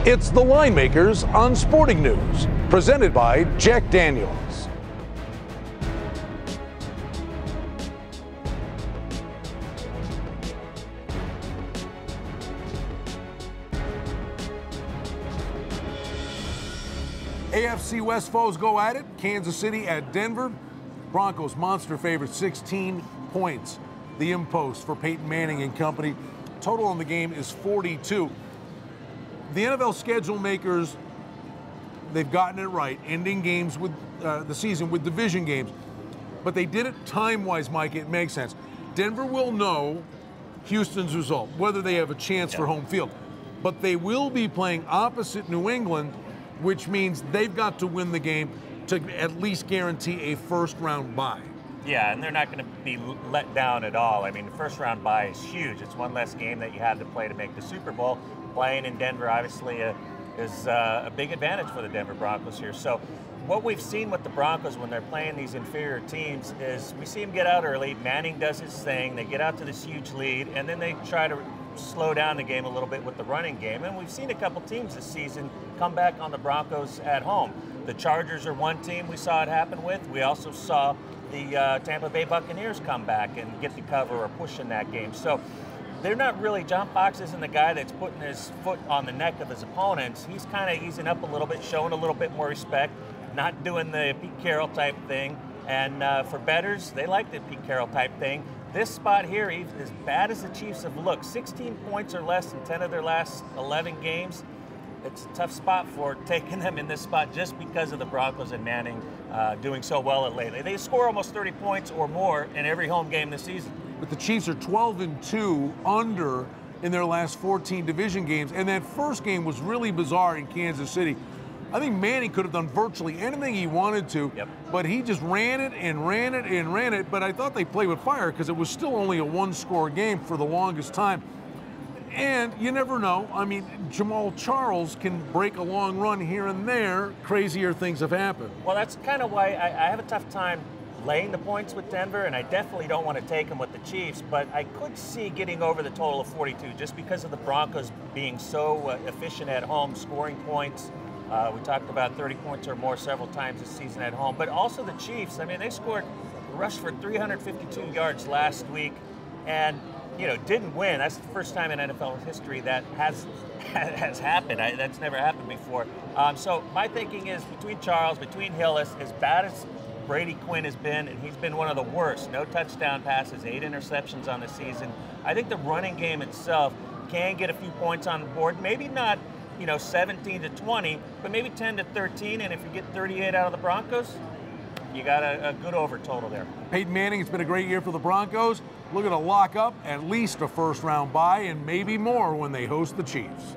It's the Line Makers on Sporting News, presented by Jack Daniels. AFC West foes go at it. Kansas City at Denver. Broncos monster favorite, 16 points. The impost for Peyton Manning and company. Total on the game is 42. The NFL schedule makers, they've gotten it right, ending games with the season with division games. But they did it time-wise, Mike. It makes sense. Denver will know Houston's result, whether they have a chance for home field. But they will be playing opposite New England, which means they've got to win the game to at least guarantee a first-round bye. Yeah, and they're not going to be let down at all. I mean, the first-round bye is huge. It's one less game that you have to play to make the Super Bowl. Playing in Denver, obviously, is a big advantage for the Denver Broncos here. So what we've seen with the Broncos when they're playing these inferior teams is we see them get out early. Manning does his thing. They get out to this huge lead, and then they try to slow down the game a little bit with the running game. And we've seen a couple teams this season come back on the Broncos at home. The Chargers are one team we saw it happen with. We also saw the Tampa Bay Buccaneers come back and get the cover or push in that game. So they're not really, John Fox isn't the guy that's putting his foot on the neck of his opponents. He's kind of easing up a little bit, showing a little bit more respect, not doing the Pete Carroll type thing. And for bettors, they like the Pete Carroll type thing. This spot here, as bad as the Chiefs have looked, 16 points or less in 10 of their last 11 games. It's a tough spot for taking them in this spot just because of the Broncos and Manning doing so well lately. They score almost 30 points or more in every home game this season. But the Chiefs are 12-2 under in their last 14 division games. And that first game was really bizarre in Kansas City. I think Manning could have done virtually anything he wanted to, but he just ran it and ran it and ran it. But I thought they played with fire because it was still only a one-score game for the longest time. And you never know. I mean, Jamal Charles can break a long run here and there. Crazier things have happened. Well, that's kind of why I have a tough time laying the points with Denver, and I definitely don't want to take them with the Chiefs, but I could see getting over the total of 42 just because of the Broncos being so efficient at home, scoring points. We talked about 30 points or more several times this season at home, but also the Chiefs. I mean, they rushed for 352 yards last week, and didn't win. That's the first time in NFL history that has happened. That's never happened before. So my thinking is between Charles, between Hillis, as bad as Brady Quinn has been, and he's been one of the worst. No touchdown passes, 8 interceptions on the season. I think the running game itself can get a few points on the board. Maybe not, 17-20, but maybe 10-13. And if you get 38 out of the Broncos, you got a good over total there. Peyton Manning, it's been a great year for the Broncos. Looking to lock up at least a first-round bye and maybe more when they host the Chiefs.